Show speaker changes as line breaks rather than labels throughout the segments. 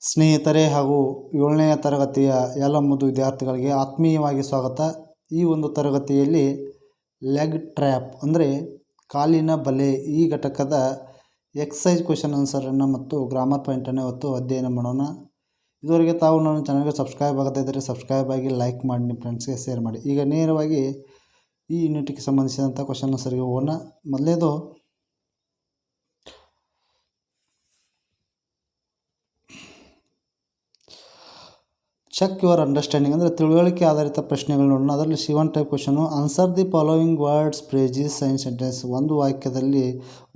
ಸ್ನೇಹಿತರೆ ಹಾಗೂ 7ನೇ ತರಗತಿಯ ಎಲ್ಲ ವಿದ್ಯಾರ್ಥಿಗಳಿಗೆ ಆತ್ಮೀಯವಾಗಿ ಸ್ವಾಗತ. ಈ ಒಂದು ತರಗತಿಯಲ್ಲಿ ಲೆಗ್ ಟ್ರ್ಯಾಪ್ ಅಂದರೆ ಕಾಲಿನ ಬಲೆ ಈ ಘಟಕದ ಎಕ್ಸಸೈಸ್ ಕ್ವೆಶನ್ ಆನ್ಸರನ್ನು ಮತ್ತು ಗ್ರಾಮರ್ ಪಾಯಿಂಟನ್ನು ಇವತ್ತು ಅಧ್ಯಯನ ಮಾಡೋಣ. ಇದುವರೆಗೆ ತಾವು ನನ್ನ ಚಾನಲ್ಗೆ ಸಬ್ಸ್ಕ್ರೈಬ್ ಆಗದೇ ಇದ್ದರೆ ಸಬ್ಸ್ಕ್ರೈಬ್ ಆಗಿ ಲೈಕ್ ಮಾಡಿ, ನಿಮ್ಮ ಫ್ರೆಂಡ್ಸ್ಗೆ ಶೇರ್ ಮಾಡಿ. ಈಗ ನೇರವಾಗಿ ಈ ಯೂನಿಟ್ಗೆ ಸಂಬಂಧಿಸಿದಂಥ ಕ್ವೆಶನ್ ಆನ್ಸರ್ಗೆ ಹೋಗೋಣ. ಮೊದಲೇದು ಚೆಕ್ ಯುವರ್ ಅಂಡರ್ಸ್ಟ್ಯಾಂಡಿಂಗ್ ಅಂದರೆ ತಿಳುವಳಿಕೆ ಆಧಾರಿತ ಪ್ರಶ್ನೆಗಳು ನೋಡೋಣ. ಅದರಲ್ಲಿ C1 type question. Answer the following words, phrases and sentence. ಒಂದು ವಾಕ್ಯದಲ್ಲಿ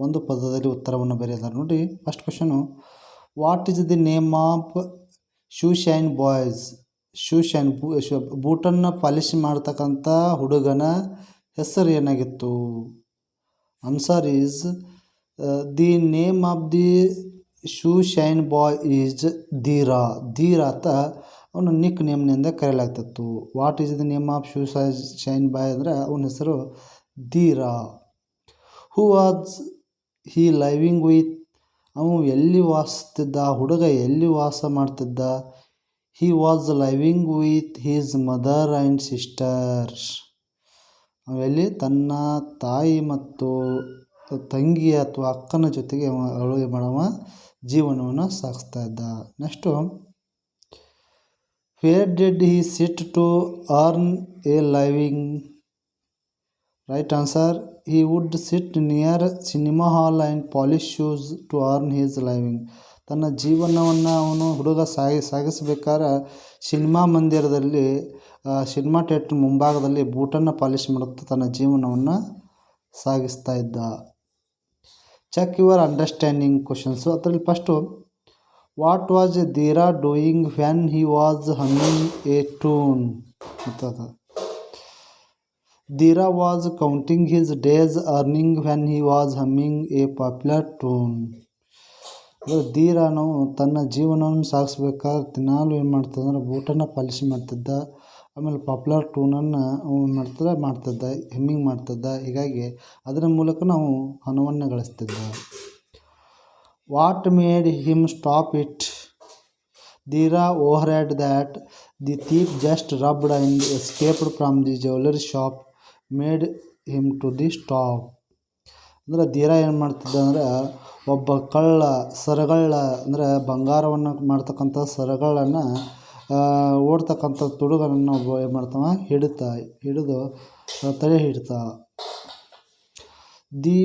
ಒಂದು ಪದದಲ್ಲಿ ಉತ್ತರವನ್ನು ಬರೆಯೋದಾರೆ. ನೋಡಿ first question, what is the name of shoe shine boys. Shoe shine ಬೂಟನ್ನು ಪಾಲಿಶ್ ಮಾಡ್ತಕ್ಕಂಥ ಹುಡುಗನ ಹೆಸರು ಏನಾಗಿತ್ತು? Answer is the name of the shoe shine boy is Dheera. ಧೀರಾತ ಅವನ ನಿಕ್ ನೇಮ್ನಿಂದ ಕರೆಯಲಾಗ್ತಿತ್ತು. What is the name of shoe shine boy ಅಂದರೆ ಅವನ ಹೆಸರು Dheera. Who was he living with. ಅವನು ಎಲ್ಲಿ ವಾಸಿಸ್ತಿದ್ದ? ಹುಡುಗ ಎಲ್ಲಿ ವಾಸ ಮಾಡ್ತಿದ್ದ? He was living with his mother and sisters. ಅವೆಲ್ಲಿ ತನ್ನ ತಾಯಿ ಮತ್ತು ತಂಗಿ ಅಥವಾ ಅಕ್ಕನ ಜೊತೆಗೆ ಅಳುಗೆ ಮಾಡುವ ಜೀವನವನ್ನು ಸಾಗಿಸ್ತಾ ಇದ್ದ. Next, where did he sit to earn a living? Right answer, he would sit near cinema hall and polish shoes to earn his living. ತನ್ನ ಜೀವನವನ್ನು ಅವನು ಹುಡುಗ ಸಾಗಿಸಬೇಕಾದ್ರೆ ಸಿನಿಮಾ ಮಂದಿರದಲ್ಲಿ, ಸಿನಿಮಾ ಥಿಯೇಟ್ರ್ ಮುಂಭಾಗದಲ್ಲಿ ಬೂಟನ್ನು ಪಾಲಿಶ್ ಮಾಡುತ್ತಾ ತನ್ನ ಜೀವನವನ್ನು ಸಾಗಿಸ್ತಾ ಇದ್ದ. Check your understanding questions. ಅದರಲ್ಲಿ first, what was Dheera doing when he was humming a tune ಅಂತದ. Dheera was counting his days earning when he was humming a popular tune. ಧೀರಾನು ತನ್ನ ಜೀವನವನ್ನು ಸಾಗಿಸ್ಬೇಕಾದ್ರೆ ದಿನಾಲು ಏನು ಮಾಡ್ತದಂದ್ರೆ ಬೂಟನ್ನು ಪಾಲಿಶ್ ಮಾಡ್ತಿದ್ದ. ಆಮೇಲೆ ಪಾಪ್ಯುಲರ್ ಟ್ಯೂನನ್ನು ಅವನು ಮಾಡ್ತಿದ್ದ, ಹೆಮ್ಮಿಂಗ್ ಮಾಡ್ತಿದ್ದ. ಹೀಗಾಗಿ ಅದರ ಮೂಲಕ ನಾವು ಹಣವನ್ನು ಗಳಿಸ್ತಿದ್ದ. What made him stop it? Dheera overheard that the thief just robbed and escaped from the jewellery shop made him to the stop. ಅಂದರೆ ಧೀರಾ ಏನು ಮಾಡ್ತಿದ್ದ ಅಂದರೆ ಒಬ್ಬ ಕಳ್ಳ ಸರಗಳ್ಳ ಅಂದರೆ ಬಂಗಾರವನ್ನು ಮಾಡ್ತಕ್ಕಂಥ ಸರಗಳನ್ನು ಓಡ್ತಕ್ಕಂಥ ತುಡುಗನನ್ನು ಒಬ್ಬ ಏನು ಮಾಡ್ತಾವ ಹಿಡಿದು ತಡೆ ಹಿಡ್ತಾ. The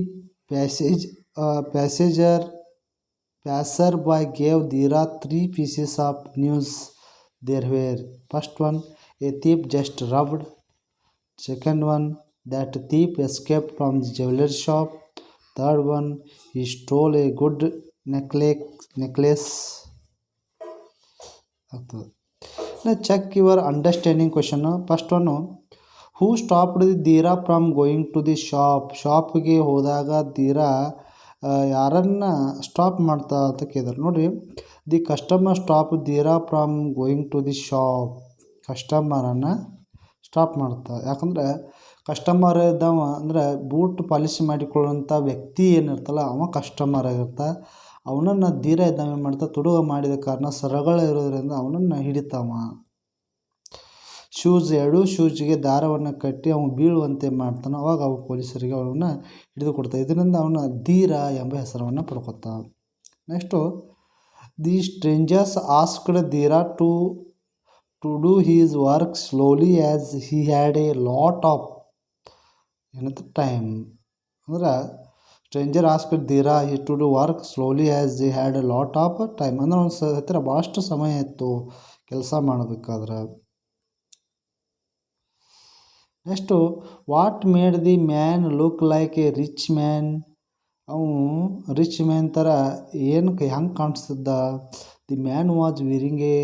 passer by gave Dheera 3 pieces of news. There were, first one, a thief just robbed. Second one, that thief escaped from the jewelry shop. Third one, he stole a good necklace. Now check your understanding question. First one, who stopped Dheera from going to the shop? ಶಾಪ್ಗೆ ಹೋದಾಗ ಧೀರಾ ಯಾರನ್ನು stop ಮಾಡ್ತಾ ಅಂತ ಕೇಳಿದ್ರು. ನೋಡಿರಿ, the customer stop Dheera from going to the shop. ಕಸ್ಟಮರನ್ನು stop ಮಾಡ್ತಾ. ಯಾಕಂದರೆ ಕಸ್ಟಮರ್ ಇದ್ದವ ಅಂದರೆ ಬೂಟ್ ಪಾಲಿಶ್ ಮಾಡಿಕೊಳ್ಳುವಂಥ ವ್ಯಕ್ತಿ ಏನಿರ್ತಲ್ಲ ಅವ ಕಸ್ಟಮರ್ ಆಗಿರ್ತಾ. ಅವನನ್ನು ಧೀರಾ ಇದ್ದಾವ ಏನು ಮಾಡ್ತಾ, ತುಡುಗ ಮಾಡಿದ ಕಾರಣ ಸರಗಳ ಇರೋದ್ರಿಂದ ಅವನನ್ನು ಹಿಡಿತಾವ. ಎರಡೂ ಶೂಸ್ಗೆ ದಾರವನ್ನು ಕಟ್ಟಿ ಅವನು ಬೀಳುವಂತೆ ಮಾಡ್ತಾನೆ. ಅವಾಗ ಅವು ಪೊಲೀಸರಿಗೆ ಅವನ್ನ ಹಿಡಿದು ಕೊಡ್ತಾವೆ. ಇದರಿಂದ ಅವನ ಧೀರ ಎಂಬ ಹೆಸರನ್ನು ಪಡ್ಕೊತ. Next, the strangers asked Dheera to do his work slowly as he had a lot of time. ಅಂದ್ರೆ stranger asked Dheera to do work slowly as he had a lot of time. ಅಂದ್ರೆ ಅವನ ಹತ್ತಿರ ಭಾಳಷ್ಟು ಸಮಯ ಇತ್ತು ಕೆಲಸ ಮಾಡಬೇಕಾದ್ರೆ. Next, what made the man look like a rich man. ಅವನು ರಿಚ್ ಮ್ಯಾನ್ ಥರ ಹೆಂಗೆ ಕಾಣಿಸ್ತಿದ್ದ? The man was wearing a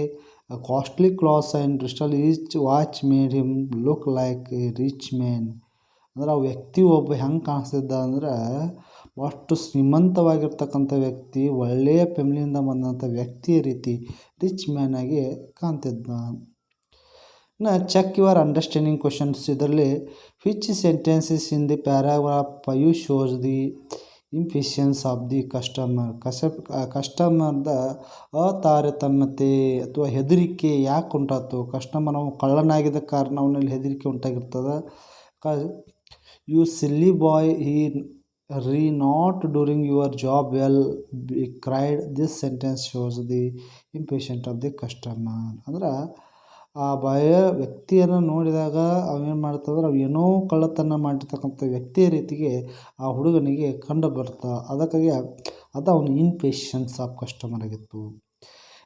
costly clothes and crystal each watch made him look like a rich man. ಅಂದ್ರೆ ಆ ವ್ಯಕ್ತಿ ಒಬ್ಬ ಹೆಂಗೆ ಕಾಣಿಸ್ತಿದ್ದ ಅಂದರೆ ಅಷ್ಟು ಶ್ರೀಮಂತವಾಗಿರ್ತಕ್ಕಂಥ ವ್ಯಕ್ತಿ, ಒಳ್ಳೆಯ ಫ್ಯಾಮಿಲಿಯಿಂದ ಬಂದಂಥ ವ್ಯಕ್ತಿಯ ರೀತಿ ರಿಚ್ ಮ್ಯಾನ್ ಆಗಿ ಕಾಣ್ತಿದ್ದ. Check your understanding questions. ಇದರಲ್ಲಿ which sentences in the paragraph 5 shows the impatience of the ಕಸ್ಟಮರ್ದ ಅತಾರತಮ್ಯತೆ ಅಥವಾ ಹೆದರಿಕೆ ಯಾಕೆ ಉಂಟಾಯ್ತು. ಕಸ್ಟಮರ್ ನಾವು ಕಳ್ಳನಾಗಿದ್ದ ಕಾರಣ ಅವನಲ್ಲಿ ಹೆದರಿಕೆ ಉಂಟಾಗಿರ್ತದೆ. ಯು ಸಿಲ್ಲಿ ಬಾಯ್ ರೀ not during your job well B cried. This sentence shows the impatient of the customer. ಅಂದ್ರೆ ಆ ವ್ಯಕ್ತಿಯನ್ನು ನೋಡಿದಾಗ ಅವೇನು ಮಾಡ್ತಂದ್ರೆ ಅವು ಏನೋ ಕಳ್ಳತನ ಮಾಡಿರ್ತಕ್ಕಂಥ ವ್ಯಕ್ತಿಯ ರೀತಿಗೆ ಆ ಹುಡುಗನಿಗೆ ಕಂಡು ಬರ್ತಾ. ಅದಕ್ಕಾಗಿ ಅದು ಅವನು ಇಂಪೇಷನ್ಸ್ ಆಫ್ ಕಸ್ಟಮರ್ ಆಗಿತ್ತು.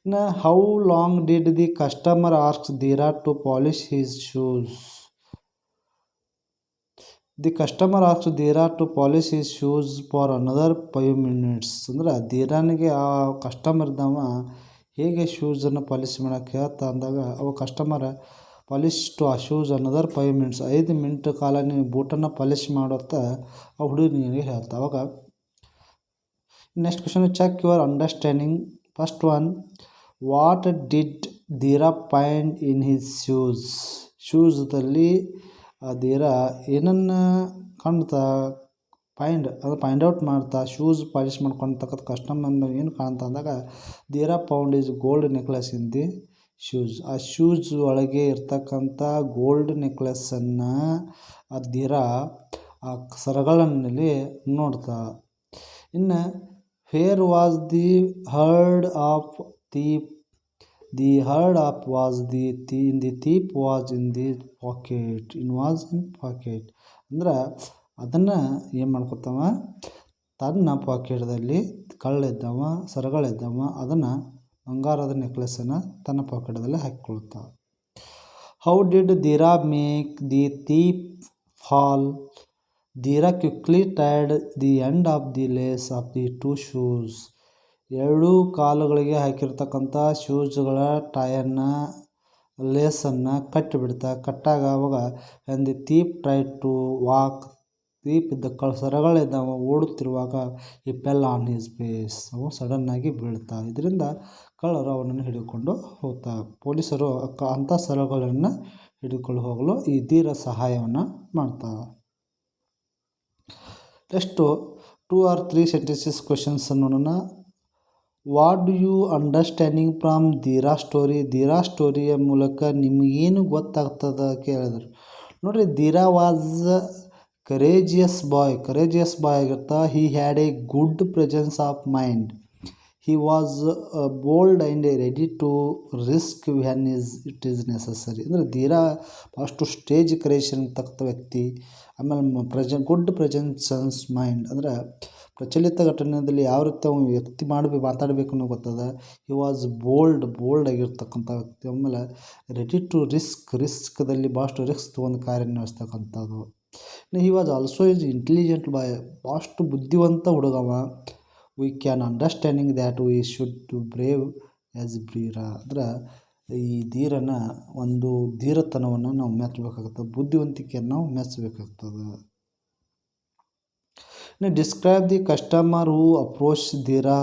ಇನ್ನು how long did the customer ask Dheera to polish his shoes. The customer ask Dheera to polish his shoes for another 5 minutes. ಅಂದ್ರೆ ಧೀರಾನಿಗೆ ಆ ಕಸ್ಟಮರ್ ಇದ್ದವ ಹೇಗೆ ಶೂಸನ್ನು ಪಾಲಿಶ್ ಮಾಡೋಕ್ಕೆ ಹೇಳ್ತಾ ಅಂದಾಗ ಅವ ಕಸ್ಟಮರ್ ಪಾಲಿಶ್ ಟು ಆ ಶೂಸ್ ಅನದರ್ 5 minutes. 5 ಮಿನಿಟ್ ಕಾಲ ನೀವು ಬೂಟನ್ನು ಪಾಲಿಶ್ ಮಾಡುತ್ತಾ ಆ ಹುಡುಗನಿಗೆ ಹೇಳ್ತಾ. ಅವಾಗ next question, check your understanding. First one, what did Dheera find in his shoes. ಶೂಸ್ದಲ್ಲಿ ಧೀರಾ ಏನನ್ನು ಕಾಣ್ತಾ ಫೈಂಡ್ ಔಟ್ ಮಾಡ್ತಾ ಶೂಸ್ ಪಾಲಿಶ್ ಮಾಡ್ಕೊಳ್ತಕ್ಕಂಥ ಕಸ್ಟಮರ್ನ ಏನು ಕಾಣ್ತಾ ಅಂದಾಗ Dheera found is gold necklace in the shoes. ಆ ಶೂಸ್ ಒಳಗೆ ಇರ್ತಕ್ಕಂಥ ಗೋಲ್ಡ್ ನೆಕ್ಲೆಸ್ಸನ್ನು ಆ ಧೀರಾ ಆ ಸರಗಳಲ್ಲಿ ನೋಡ್ತಾ. ಇನ್ನು where was the herd of thief. The herd of was in the thief was in the pocket. Was in pocket ಅಂದ್ರೆ ಅದನ್ನು ಏನು ಮಾಡ್ಕೊತಾವ, ತನ್ನ ಪಾಕೆಟ್ದಲ್ಲಿ ಕಳ್ಳಿದ್ದವ ಸರಗಳಿದ್ದವ ಅದನ್ನು ಬಂಗಾರದ ನೆಕ್ಲೆಸನ್ನು ತನ್ನ ಪಾಕೆಟ್ದಲ್ಲಿ ಹಾಕಿಕೊಳ್ತಾ. How did Dheera make the thief fall. Dheera quickly tied the end of the lace of the 2 shoes. 2 ಕಾಲುಗಳಿಗೆ ಹಾಕಿರ್ತಕ್ಕಂಥ ಶೂಸ್ಗಳ ಟೈಯನ್ನು ಲೇಸನ್ನು ಕಟ್ಟಿಬಿಡ್ತಾ. ಕಟ್ಟಾಗ ಅವಾಗ the thief try to walk. Thief ಇದ್ದ ಸರಗಳಿದ್ದಾವ ಓಡುತ್ತಿರುವಾಗ ಈ ಪೆಲ್ ಆನ್ ಹಿಸ್ ಫೇಸ್. ಅವು ಸಡನ್ನಾಗಿ ಬೀಳ್ತಾ. ಇದರಿಂದ ಕಳ್ಳರು ಅವನನ್ನು ಹಿಡಿದುಕೊಂಡು ಹೋಗ್ತಾ. ಪೊಲೀಸರು ಅಂಥ ಸರಗಳನ್ನು ಹಿಡಿದುಕೊಂಡು ಹೋಗಲು ಈ ಧೀರ ಸಹಾಯವನ್ನು ಮಾಡ್ತಾ. ನೆಕ್ಸ್ಟು 2 or 3 sentences ಕ್ವೆಶನ್ಸ್ ನೋಡೋಣ. What do you understanding from Dheera story. Dheera ಸ್ಟೋರಿಯ ಮೂಲಕ ನಿಮಗೇನು ಗೊತ್ತಾಗ್ತದೆ ಕೇಳಿದ್ರು. ನೋಡಿರಿ, ಧೀರಾ ವಾಸ್ ಕರೇಜಿಯಸ್ ಬಾಯ್ ಆಗಿರ್ತಾ. He had a good presence of mind. He was bold and ready to risk when it is necessary. ಅಂದರೆ ಧೀರಾ ಅಷ್ಟು ಸ್ಟೇಜ್ ಕರೇಜ್ ಇರ್ತಕ್ಕಂಥ ವ್ಯಕ್ತಿ. ಆಮೇಲೆ ಗುಡ್ ಪ್ರೆಸೆನ್ಸ್ ಮೈಂಡ್ ಅಂದರೆ ಪ್ರಚಲಿತ ಘಟನೆಯಲ್ಲಿ ಯಾವ ರೀತಿ ಅವನು ವ್ಯಕ್ತಿ ಮಾತಾಡಬೇಕು ಅನ್ನೋ ಗೊತ್ತದ. ಹಿ ವಾಸ್ ಬೋಲ್ಡ್ ಆಗಿರ್ತಕ್ಕಂಥ ವ್ಯಕ್ತಿ. ಆಮೇಲೆ ರೆಡಿ ಟು ರಿಸ್ಕ್ದಲ್ಲಿ ಭಾಳಷ್ಟು ರಿಸ್ಕ್ ತೊಗೊಂಡು ಕಾರ್ಯನಿರ್ವಹಿಸ್ತಕ್ಕಂಥದ್ದು. He was also is intelligent boy. ಭಾಳಷ್ಟು ಬುದ್ಧಿವಂತ ಹುಡುಗವ. We can understanding that we should to brave as Dheera. ಅಂದ್ರೆ ಈ ಧೀರನ ಒಂದು ಧೀರತನವನ್ನು ನಾವು ಮೆಚ್ಚಬೇಕಾಗ್ತದೆ, ಬುದ್ಧಿವಂತಿಕೆಯನ್ನು ನಾವು ಮೆಚ್ಚಬೇಕಾಗ್ತದೆ. Describe the customer who approach Dheera.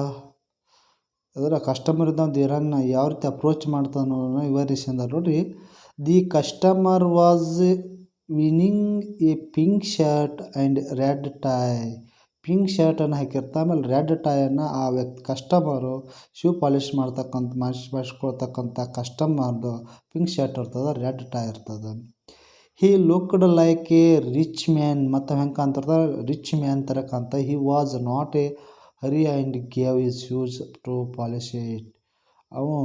ಅದರ ಕಸ್ಟಮರ್ ಇದ್ದ ಧೀರನ್ನ ಯಾವ ರೀತಿ ಅಪ್ರೋಚ್ ಮಾಡ್ತಾನೋ ವಿವರಿಸಿ ಅಂದ. ನೋಡಿರಿ, the customer was wearing a pink shirt and red tie. Pink ಶರ್ಟನ್ನು ಹಾಕಿರ್ತಾ. ಆಮೇಲೆ ರೆಡ್ ಟೈಯನ್ನು ಆ ಕಸ್ಟಮರು ಶೂ ಪಾಲಿಶ್ ಮಾಡಿಸ್ಕೊಳ್ತಕ್ಕಂಥ ಕಸ್ಟಮರ್ದು ಪಿಂಕ್ ಶರ್ಟ್ ಇರ್ತದೆ, ರೆಡ್ ಟೈ ಇರ್ತದೆ. He looked like a rich man. ಮತ್ತು ಹೆಂಗೆ ಕಾಣ್ತಿರ್ತಾರೆ, ರಿಚ್ ಮ್ಯಾನ್ ಥರ ಕಾಣ್ತಾ. He was not a hurry and gave his shoes to polish it. ಅವನು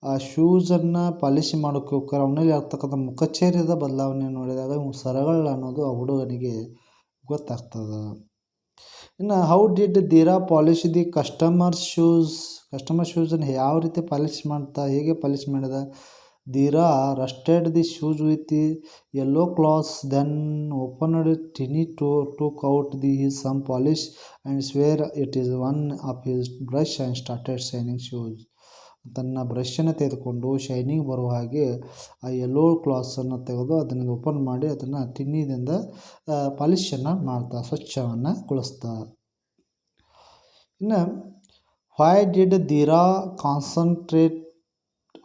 ಆ ಶೂಸನ್ನು ಪಾಲಿಶ್ ಮಾಡೋಕ್ಕೆ ಹೋಗ್ತಾರೆ. ಅವನಲ್ಲಿ ಆಗ್ತಕ್ಕಂಥ ಮುಖಚರ್ಯದ ಬದಲಾವಣೆ ನೋಡಿದಾಗ ಇವು ಸರಗಳು ಅನ್ನೋದು ಆ ಹುಡುಗನಿಗೆ ಗೊತ್ತಾಗ್ತದೆ. ಇನ್ನು how did Dheera polish the customer ಶೂಸನ್ನು ಯಾವ ರೀತಿ ಪಾಲಿಶ್ ಮಾಡ್ತಾ, ಹೇಗೆ ಪಾಲಿಶ್ ಮಾಡಿದ. Dheera dusted the shoes with yellow clothes, then opened tiny took out his some polish and swore it is one of his brush and started shining shoes. ತನ್ನ ಬ್ರಷನ್ನು ತೆಗೆದುಕೊಂಡು shining ಬರುವ ಹಾಗೆ ಆ ಯೆಲ್ಲೋ ಕ್ಲಾತ್ಸನ್ನು ತೆಗೆದು ಅದನ್ನು ಓಪನ್ ಮಾಡಿ ಅದನ್ನು ಟಿನ್ನಿದಿಂದ ಪಾಲಿಶನ್ನು ಮಾಡ್ತಾ, ಸ್ವಚ್ಛವನ್ನುಗೊಳಿಸ್ತಾ. ಇನ್ನು why did Dheera concentrate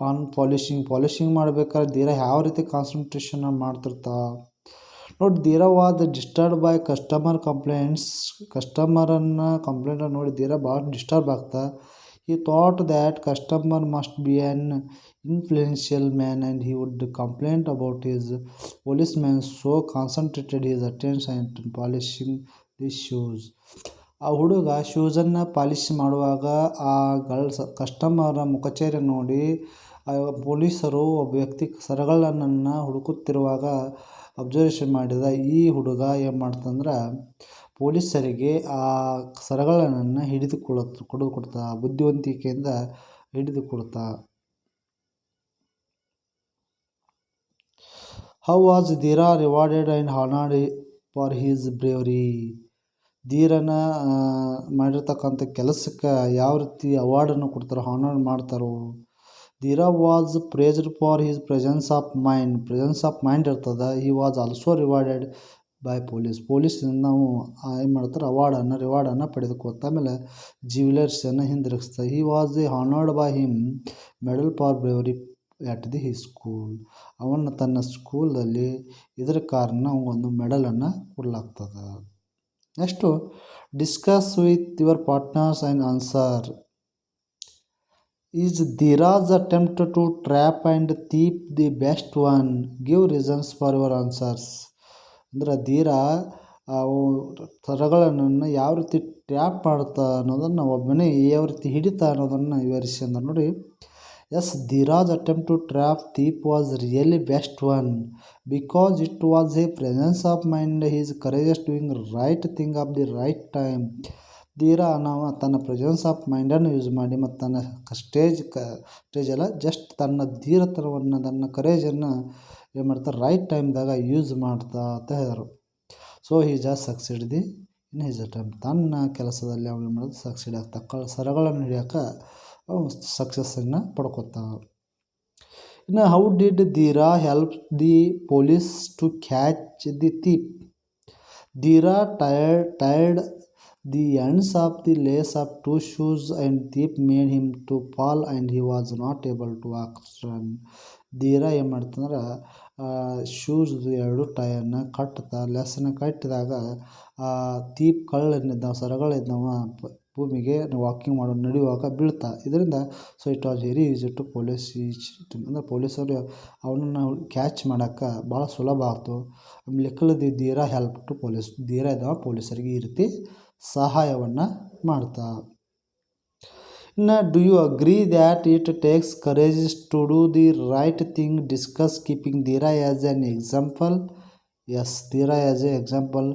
on polishing ಮಾಡಬೇಕಾದ್ರೆ ಧೀರಾ ಯಾವ ರೀತಿ ಕಾನ್ಸಂಟ್ರೇಷನ್ ಮಾಡ್ತಿರ್ತಾ. ನೋಡಿ Dheera was disturb by customer complaints. ಕಸ್ಟಮರನ್ನು ಕಂಪ್ಲೇಂಟನ್ನು ನೋಡಿ ಧೀರ ಭಾಳ ಡಿಸ್ಟರ್ಬ್ ಆಗ್ತಾ. He thought that customer must be an influential man and he would complain about his policeman, so concentrated his attention on polishing the shoes. ಆ ಹುಡುಗ ಶೂಸನ್ನು polish ಮಾಡುವಾಗ ಆ customer ಮುಖಚರ್ಯ ನೋಡಿ ಪೊಲೀಸರು ಒಬ್ಬ ವ್ಯಕ್ತಿ ಸರಗಳನ್ನ ಹುಡುಕುತ್ತಿರುವಾಗ ಅಬ್ಸರ್ವೇಷನ್ ಮಾಡಿದ. ಈ ಹುಡುಗ ಏನು ಮಾಡ್ತಂದ್ರೆ ಪೊಲೀಸರಿಗೆ ಆ ಸರಗಳನ್ನು ಕೊಡ್ತಾ ಬುದ್ಧಿವಂತಿಕೆಯಿಂದ ಹಿಡಿದುಕೊಡ್ತಾ. How was Dheera rewarded and honoured for his bravery. ಧೀರನ ಮಾಡಿರ್ತಕ್ಕಂಥ ಕೆಲಸಕ್ಕೆ ಯಾವ ರೀತಿ ಅವಾರ್ಡನ್ನು ಕೊಡ್ತಾರೋ, ಹಾನರ್ ಮಾಡ್ತಾರೋ. Dheera was praised for his presence of mind ಇರ್ತದೆ. He was also rewarded by ಪೊಲೀಸಿಂದ ನಾವು ಏನು ಮಾಡ್ತಾರೆ ರಿವಾರ್ಡನ್ನು ಪಡೆದುಕೊಳ್ತಾ. ಆಮೇಲೆ ಜ್ಯುವೆಲರ್ಸನ್ನು ಹಿಂದಿರುಗಿಸ್ತಾ. He was honoured by him medal for bravery at the he school. ಅವನ್ನ ತನ್ನ ಸ್ಕೂಲಲ್ಲಿ ಇದರ ಕಾರಣ ಒಂದು ಮೆಡಲನ್ನು ಕೊಡಲಾಗ್ತದೆ. Next discuss with your partners and answer. Is Dheera's attempt to trap and thief the best one. Give reasons for your answers. ಅಂದ್ರೆ ಧೀರ ಸರಗಳನ್ನು ಯಾವ ರೀತಿ ಟ್ರ್ಯಾಪ್ ಮಾಡ್ತಾ ಅನ್ನೋದನ್ನು, ಒಬ್ಬನೇ ಯಾವ ರೀತಿ ಹಿಡಿತಾ ಅನ್ನೋದನ್ನು ವಿವರಿಸಿ ಅಂದ್ರೆ ನೋಡಿ. Yes, Dheera's attempt to trap thief was really best one because it was a presence of mind his courageous doing right thing of the right time. Dheera ನಾವು ತನ್ನ ಪ್ರೆಸೆನ್ಸ್ ಆಫ್ ಮೈಂಡನ್ನು ಯೂಸ್ ಮಾಡಿ ಮತ್ತು ತನ್ನ ಸ್ಟೇಜ್ ಅಲ್ಲ, ಜಸ್ಟ್ ತನ್ನ ಧೀರತನವನ್ನು ತನ್ನ ಕರೇಜನ್ನು ಏನು ಮಾಡ್ತಾರೆ ರೈಟ್ ಟೈಮ್ದಾಗ ಯೂಸ್ ಮಾಡ್ತಾ ಅಂತ ಹೇಳಿದರು. So he just succeed the in his attempt. ತನ್ನ ಕೆಲಸದಲ್ಲಿ ಅವನು ಏನು ಮಾಡೋದು ಸಕ್ಸೀಡ್ ಆಗ್ತಾ ಸರಗಳನ್ನು ಹಿಡಿಯೋಕೆ ಸಕ್ಸಸ್ಸನ್ನು ಪಡ್ಕೊತಾ. ಇನ್ನು how did Dheera help the police to catch the thief. Dheera ಟೈರ್ಡ್ the ends of the lace of two shoes and thief made him to fall and he was not able to walk. ಧೀರ ಏನು ಮಾಡ್ತಂದ್ರೆ shoes ಎರಡು ಟೈರನ್ನು ಕಟ್ತಾ ಲೆಸ್ಸನ್ನು ಕಟ್ಟಿದಾಗ ಥೀಪ್ ಕಳ್ಳನಿದ್ದ ಸರಗಳಿದ್ದವ ಭೂಮಿಗೆ walking ನಡೆಯುವಾಗ ಬೀಳ್ತಾ. ಇದರಿಂದ so it was very easy to ಅಂದರೆ ಪೊಲೀಸರು ಅವನನ್ನು ಕ್ಯಾಚ್ ಮಾಡೋಕ್ಕೆ ಭಾಳ ಸುಲಭ ಆಯಿತು. ಆಮೇಲೆ ಧೀರ ಹೆಲ್ಪ್ ಟು ಪೊಲೀಸ್. ಧೀರ ಇದ್ದಾವ ಪೊಲೀಸರಿಗೆ ಈ ರೀತಿ ಸಹಾಯವನ್ನು ಮಾಡ್ತಾ. ಇನ್ನು do you agree that it takes courage to do the right thing. Discuss keeping Dheera as an example. Yes, Dheera as a example.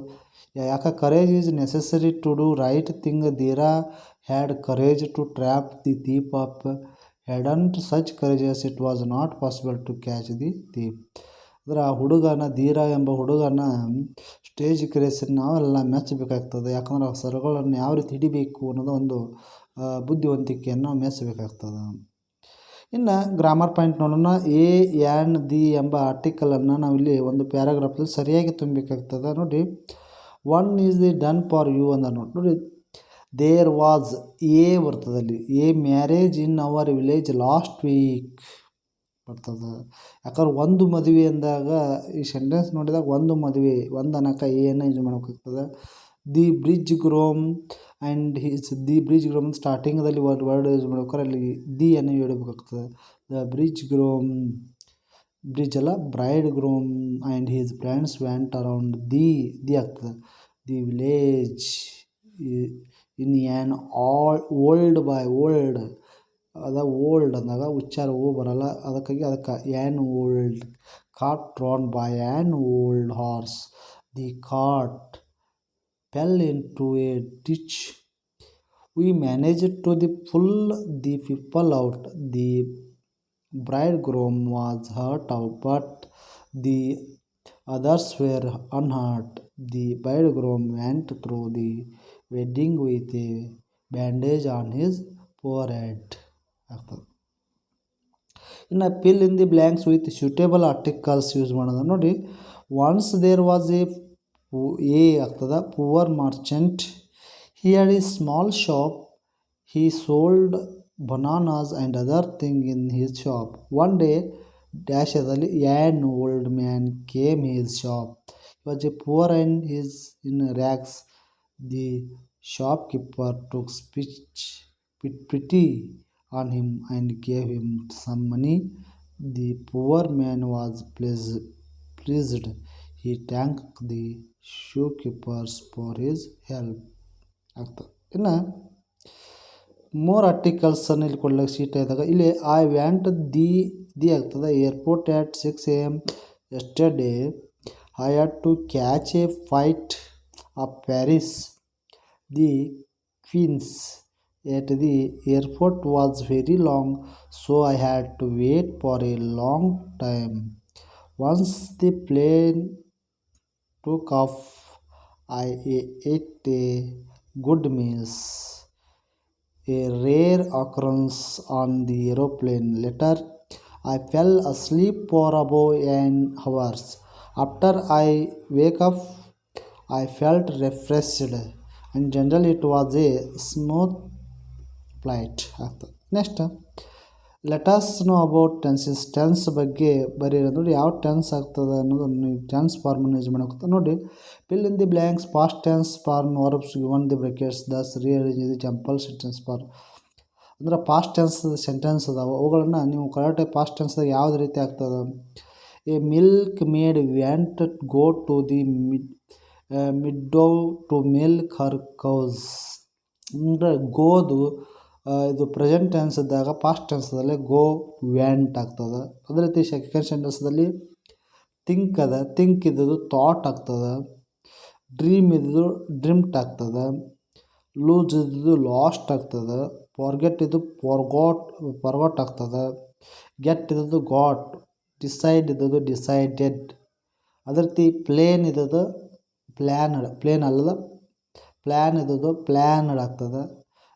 ಯಾಕೆ courage is necessary to do right thing. Dheera had courage to trap the thief up. Hadn't such courageous it was not possible to catch the thief. ಅಂದರೆ ಆ ಹುಡುಗನ ಧೀರ ಎಂಬ ಹುಡುಗನ stage ಕ್ರೇಸನ್ನು ನಾವೆಲ್ಲ ಮೆಚ್ಚಬೇಕಾಗ್ತದೆ. ಯಾಕಂದ್ರೆ ಆ ಸರಗಳನ್ನು ಯಾವ ರೀತಿ ಹಿಡಿಬೇಕು ಅನ್ನೋದು ಒಂದು ಬುದ್ಧಿವಂತಿಕೆಯನ್ನು ಮೆಚ್ಚಬೇಕಾಗ್ತದೆ. ಇನ್ನು ಗ್ರಾಮರ್ ಪಾಯಿಂಟ್ ನೋಡೋಣ. ಎ ಆ್ಯಂಡ್ ದಿ ಎಂಬ ಆರ್ಟಿಕಲನ್ನು ನಾವಿಲ್ಲಿ ಒಂದು ಪ್ಯಾರಾಗ್ರಾಫಲ್ಲಿ ಸರಿಯಾಗಿ ತುಂಬಬೇಕಾಗ್ತದೆ. ನೋಡಿ, one is the done for you ಅಂದ ನೋಡಿ. ದೇರ್ ವಾಸ್ ಎ ಬರ್ತದಲ್ಲಿ. A marriage in our village last week ಬರ್ತದೆ. ಯಾಕಂದ್ರೆ ಒಂದು ಮದುವೆ ಅಂದಾಗ ಈ ಸೆಂಟೆನ್ಸ್ ನೋಡಿದಾಗ ಒಂದು ಮದುವೆ ಒಂದು ಅನ್ನೋಕೆ ಏನು ಯೂಸ್ ಮಾಡೋಕ್ಕಾಗ್ತದೆ. The bridge groom and the bridge groom ಸ್ಟಾರ್ಟಿಂಗಲ್ಲಿ ವರ್ಡ್ ಯೂಸ್ ಮಾಡ್ಬೇಕಾದ್ರೆ ಅಲ್ಲಿ ದಿ ಅನ್ನು ಹೇಳ್ಬೇಕಾಗ್ತದೆ. ದ ಬ್ರಿಡ್ಜ್ ಗ್ರೋಮ್, ಬ್ರಿಡ್ಜ್ ಅಲ್ಲ bride groom and his friends went around the ಆಗ್ತದೆ. The village in an old ಅದ ಓಲ್ಡ್ ಅಂದಾಗ ಉಚ್ಚಾರ ಓ ಬರಲ್ಲ, ಅದಕ್ಕಾಗಿ an old cart drawn by an old horse. The cart fell into a ditch. We managed to pull the people out. The bridegroom was hurt out, but the others were unhurt. The bridegroom went through the wedding with a bandage on his forehead. ಇನ್ನು fill in the blanks with suitable articles use ಮಾಡೋದು ನೋಡಿ. Once there was a ಆಗ್ತದೆ poor merchant. He had a small shop. He sold bananas and other thing in his shop. One day ಡ್ಯಾಶದಲ್ಲಿ an old man came his shop. was a poor and is in rags. The shopkeeper took pity on him and gave him some money. The poor man was pleased. He thanked the shopkeepers for his help. ಆಗ್ತದೆ ಇನ್ನು more ಆರ್ಟಿಕಲ್ಸನ್ನು ಇಲ್ಲಿ ಕೊಡ್ಲಿಕ್ಕೆ sheet ಇದ್ದಾಗ ಇಲ್ಲಿ I ವ್ಯಾಂಟ್ the ಆಗ್ತದೆ airport at 6 AM yesterday. I had to catch a flight of Paris. The queues at the airport was very long, so I had to wait for a long time. Once the plane took off, I ate a good meal, a rare occurrence on the aeroplane. Later, I fell asleep for about an hour. After I wake up, I felt refreshed, and generally it was a smooth flight. Next let us know about tenses. Tense ಬಗ್ಗೆ ಬರೀರಿ ನೋಡಿ ಯಾವ tense ಆಗ್ತದೆ ಅನ್ನೋದನ್ನು ನೀವು tense ಫಾರ್ಮನ್ನು use ಮಾಡೋಕೆ ನೋಡಿ. Fill in the blanks past tense form verbs given the brackets thus rearrange the jumbled sentence form. ಅಂದ್ರೆ ಪಾಸ್ಟ್ ಟೆನ್ಸ್ ಸೆಂಟೆನ್ಸ್ ಅದಾವೆ, ಅವುಗಳನ್ನು ನೀವು ಕರೆಕ್ಟಾಗಿ ಪಾಸ್ಟ್ ಟೆನ್ಸ್ದಾಗ ಯಾವ್ದು ರೀತಿ ಆಗ್ತದೆ. A milkmaid went go to the meadow to milk her cows. ಅಂದರೆ ಗೋದು ಇದು ಪ್ರೆಸೆಂಟ್ ಟೆನ್ಸ್ ಇದ್ದಾಗ ಪಾಸ್ಟ್ ಟೆನ್ಸ್ದಲ್ಲಿ ಗೋ ವ್ಯಾಂಟ್ ಆಗ್ತದೆ. ಅದೇ ರೀತಿ ಸೆಕೆಂಡ್ ಸೆಂಟೆನ್ಸ್ದಲ್ಲಿ ಥಿಂಕ್ ಅದ, ಥಿಂಕ್ ಇದ್ದದ್ದು ಥಾಟ್ ಆಗ್ತದೆ. ಡ್ರೀಮ್ ಇದ್ದು ಡ್ರೀಮ್ಟ್ ಆಗ್ತದೆ. ಲೂಸ್ ಇದ್ದು ಲಾಸ್ಟ್ ಆಗ್ತದೆ. ಫಾರ್ಗೆಟ್ ಇದು ಫಾರ್ಗಾಟ್ ಆಗ್ತದೆ. ಗೆಟ್ ಇದ್ದದ್ದು ಗಾಟ್. ಡಿಸೈಡ್ ಇದ್ದದ್ದು ಡಿಸೈಡೆಡ್. ಅದೇ ರೀತಿ ಪ್ಲೇನ್ ಇದ್ದದ್ದು ಪ್ಲೇನ್ ಅಲ್ಲದ ಪ್ಲ್ಯಾನ್ ಇದ್ದದ್ದು ಪ್ಲ್ಯಾನ್ಡ್ ಆಗ್ತದೆ.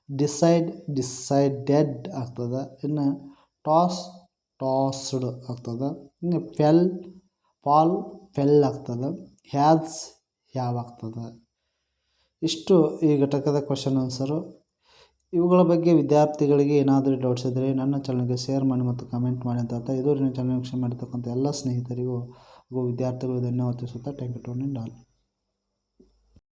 ಡಿಸೈಡೆಡ್ ಆಗ್ತದೆ. ಇನ್ನು ಟಾಸ್ಡ್ ಆಗ್ತದೆ. ಇನ್ನು ಫೆಲ್ ಆಗ್ತದೆ. ಹ್ಯಾವ್ ಆಗ್ತದೆ. ಇಷ್ಟು ಈ ಘಟಕದ ಕ್ವಶನ್ ಆನ್ಸರು. ಇವುಗಳ ಬಗ್ಗೆ ವಿದ್ಯಾರ್ಥಿಗಳಿಗೆ ಏನಾದರೂ ಡೌಟ್ಸ್ ಇದ್ದರೆ ನನ್ನ ಚಾನಲ್ಗೆ ಶೇರ್ ಮಾಡಿ ಮತ್ತು ಕಮೆಂಟ್ ಮಾಡಿ ಅಂತ ಹೇಳ್ತಾ, ಇದು ನನ್ನ ಚಾನಲ್ ವೀಕ್ಷಣೆ ಮಾಡಿರ್ತಕ್ಕಂಥ ಎಲ್ಲ ಸ್ನೇಹಿತರಿಗೂ ಹಾಗೂ ವಿದ್ಯಾರ್ಥಿಗಳು ಧನ್ಯವಾದ ತಿಳಿಸುತ್ತಾ ಥ್ಯಾಂಕ್ ಯು ಟು ಆಲ್.